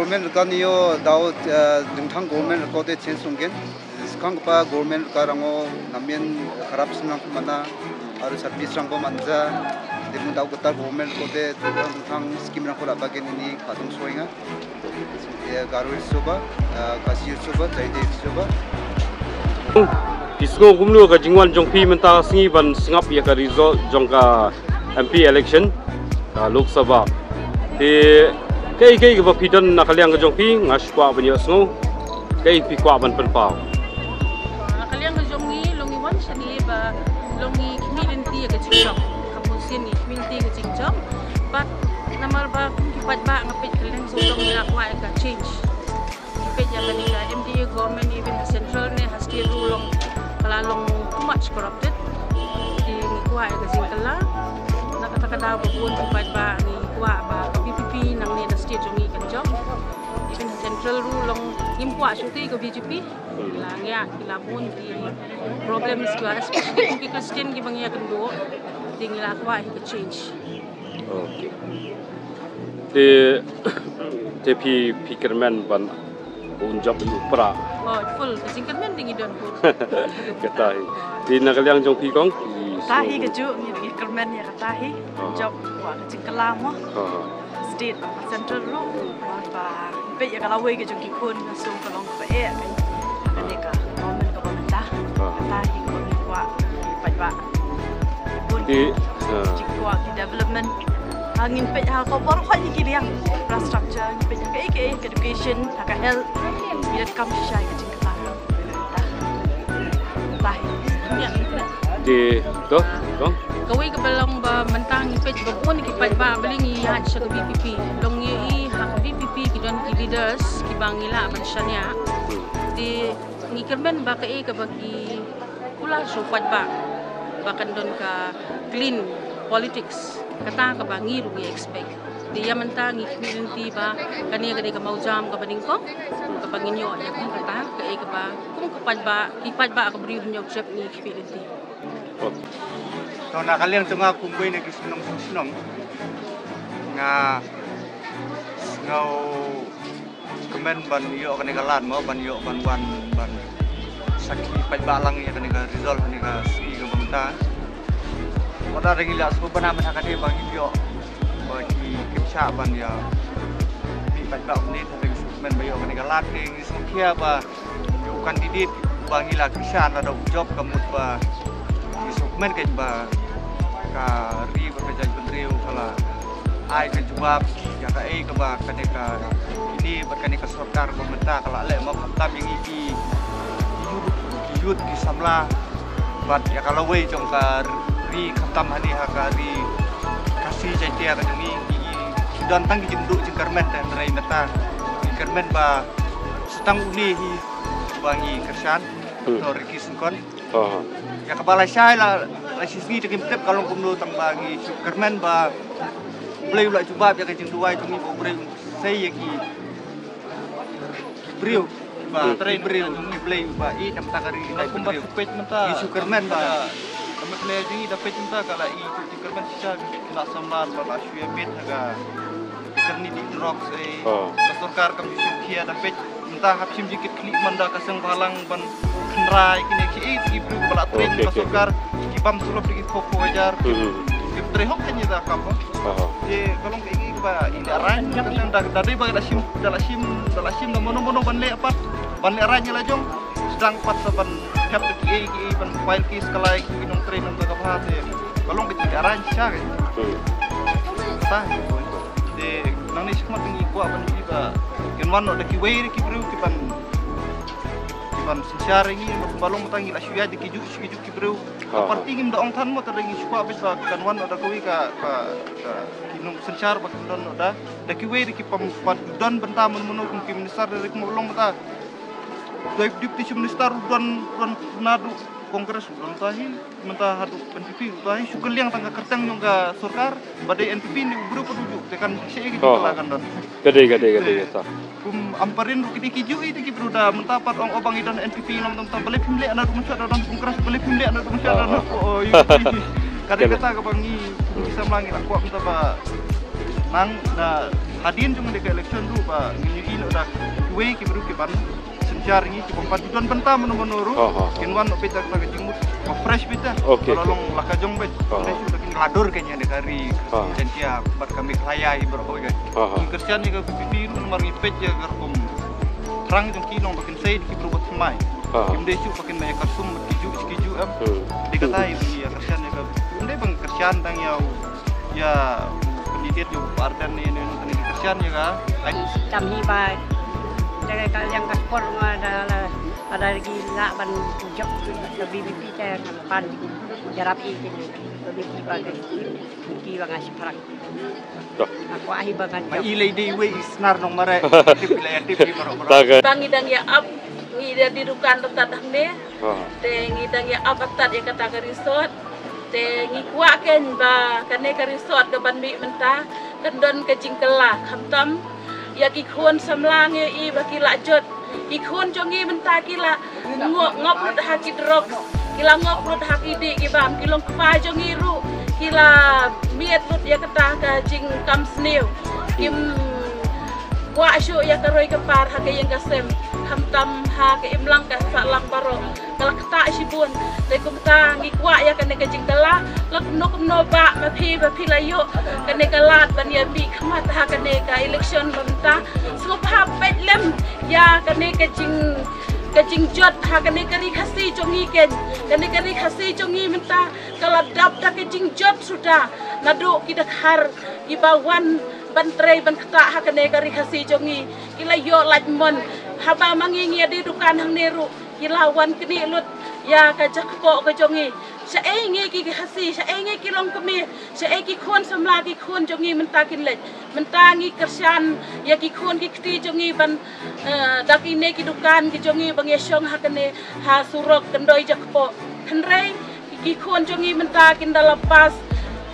government kan yo dau dingthang government ko de chen sungen skang pa government karango namen corruption nang mana aru service rang ko manja dimun dau kota government ko de dingthang scheme rang ko bagen ini khatung soinga garul soba kasir soba jaide soba Isgo gumlu ka jingwan jongpi menta singi ban singap ya ka result jongka MP election Lok Sabha di kai ka pidon nakaliang ka jongpi ngas kwa banyo sngo kai pi kwa ban penpau nakaliang ka jongi longi wan shani ba longi community ka jingjong kamusin ni community ka jingjong but namal ba kipat ba ngapit kaleng sudong nila kwa ka change kipet ya banika MDA government even the central ne has to rulong kalalong too much corrupted di kuha ka singkala nakatakada ba pun kipat ba ni kuha ba PPP nang ni na state jongi kanjong even central rulong impwa syuti ka BJP lang ya kilabon di problems ka especially kung Christian gi bangya kendo di ngila kuha ka change okay de pikirmen ban unjap pra full kasingkermen dingi don pun katahi di nakaliang jongpi kong tahi keju ni kermen ya tahi job wa kecingkela mo state central ru ba pe ya kalau we keju ki kun so kalong pa e ani ka moment ka banta tahi ko ni wa pa ba di kwa ki development angin pe ha ko por khoi ki liang infrastructure pe ya ke education ka health biar kam shay ka cingkela tahi ya di to dong kawai ka balong ba mentang ipet ba pun kipat ba balingi hat sa BPP dong yi ha BPP ki don ki leaders ki bangila man syanya di ngikirmen ba ka bagi kula so pat ba bakan don ka clean politics kata ka ba ngiru we expect dia mentang community ba kani ka mau jam ka baning ko ka banginyo ya kung kata ka ba kung kipat ba ka bri hunyo trip ni community. So nakaliang tunga kumboy na kisinong nga ngau kemen ban yo kanikalan mo ban yo ban sakit pagbalang ya kanika result kanika si pemerintah. Pada ringila so bana masakade bang yo bagi kipsa ban ya di pagbak ni tapi kemen bayo kanikalan ding sekia ba yo kandidat bangila kisan ada job kamut ba men ke ba ka ri ba ka jai kala ai ka jawab ya ka ka ba kaneka ini ba kaneka sarkar pemerintah kala le ma khamtam yang iki yud ki samla bat ya kalau we jong ka ri khamtam hani ha ka ri kasih jai tia ka ni dan tang ki jinduk jing karmen dan rai nata karmen ba setang uni hi bangi kersan to riki singkon ya kepala saya lah sisi dekim tep kalau kumdo tambagi kermen ba boleh ulah coba ya kecing dua itu ni boleh saya ki brio ba train brio ni boleh ba i nam takari dai brio pet menta isu kermen ba kami play jadi dapat menta kalau i kermen sisa kena samlan ba asyu pet aga kerni di drop saya sarkar kami sukia dapat menta hapsim jikit klik manda kasang balang ban kenrai kini ki brio bala train sarkar pam suruh pergi koko ajar, kita hok kan jadi apa? Jadi kalau kayak gini ba ini arah, kita dari bagi dalam sim, mono banle apa? Banle arahnya lah jong, sedang pas saban hap ki ban file ki sekali ki nong train nong tak apa tu. Kalau kita arah sah kan? Tah, jadi nang ni sekolah tinggi kuat ban ni ba, yang mana ada ki way ki bro ki ban sincere ini balong matangi la syuya dikiju ki bro apartingin da ong tan mo taringi sukwa bisa kan wan ada kuwi ka kinung sincere ba don da ki we ki pam don benta mun kum ki minister dari mo long mata deputy minister don nadu kongres don tahi menta hadu NPP tahi sugel yang tangga kertang nyong ka sarkar badai NPP ni bro pedujuk tekan sei ki kan don gede ta amparin ruki dikiju itu ki bruda mentapat ong obang idan NPP nom tam balik pimle anak rumah syada dan kongres balik pimle anak rumah syada oh kadang kata ka bangi bisa melangi aku minta ba nang na Hadin jong de election ru ba ngi ino da we ki bru ki ban senjar ngi ki pompa dudon benta menuru kinwan opet tak tak jingmut fresh bita long laka jong bet ne su da kin ladur kenya de kari sentia bat kami raya ibro ga Kristian ni ga biru nomor ipet ya garkom terang jong kilong bakin sei ki bru bat mai kim de su bakin mai kasum kiju am dikatai ya Kristian ni ga unde bang Kristian tang ya pendidikan juga parten ini nonton Kristian ya kan kami ba jaga yang kaspor ada lagi nak ban job lebih saya pan jarap ini lebih kiba ngasih perang aku ahi banget i lady we isnar nong mare tip di maro bangi dan ya up ngida di dukan tetap deh te ngida ya up tat ya kata ke resort te ngikwa ken ba kane ke resort ke ban mi mentah kendon ke jingkelah khamtam ya ki khon samlang ya i ba ki la jot ki khon jongi mentah ki la ngop lut haki drog ki la ngop lut haki di ki bam ki long kfa jongi ru ki la miet lut ya kata ka jing kam sneu kim wa syu ya ka roi ka par hake yang kasem khamtam ha ke imlang ka salang baro kala kata sibun le kumta ngikwa ya kane ka jingkala lak no ba ma phi la yo kane ka lat ban ya bi khmat ha kane ka election banta so pha petlem ya kane ka jing jot ha kane ka ri khasi jongi ken kane ka ri khasi jongi menta kala dap ta ka jing jot sudah nadu kita har ibawan bantrei ban kata ha kane ka ri khasi jongi ila yo laj mon haba mangingi di dukan hang neru kilawan kini lut ya kajak ko ke jongi sa ngi ki hasi sa ngi ki long kemi sa ki khon samla ki khon jongi menta kin lej menta ngi kersian ya ki khon ki kti jongi ban dakine ki dukan ki jongi bang yesong hakane ha surok kendoi jakpo khenrei ki khon jongi menta kin dalapas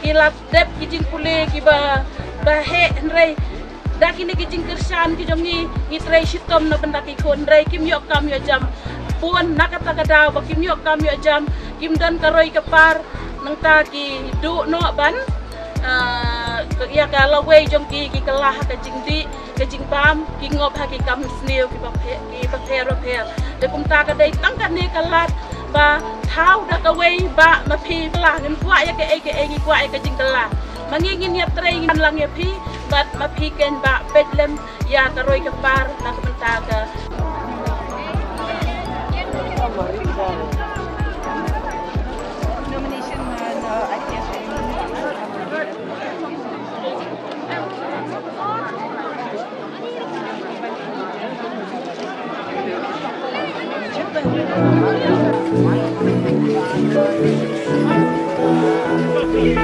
ki latep ki jing pule ki ba he khenrei dakine ki jing kersian ki jongi ngitrei sitom no benda ki khon rei kim yok kam yo jam pun nakata kada ba kim yok kam yo jam kim dan karoi kepar nang ta ki du no ban ya kalau we jong ki kelah ka jingdi ka jingbam ki ngop ha ki kam sneu ki ba phe de kum ta ka dei tang ka ne kalat ba thau da ka we ba ma phi kala ngin kwa ya ke ngi kwa ka jing kala mangingin ya trei ngin lang ya phi bat ma phi ken ba petlem ya karoi kepar na kumenta ka nomination Thank you.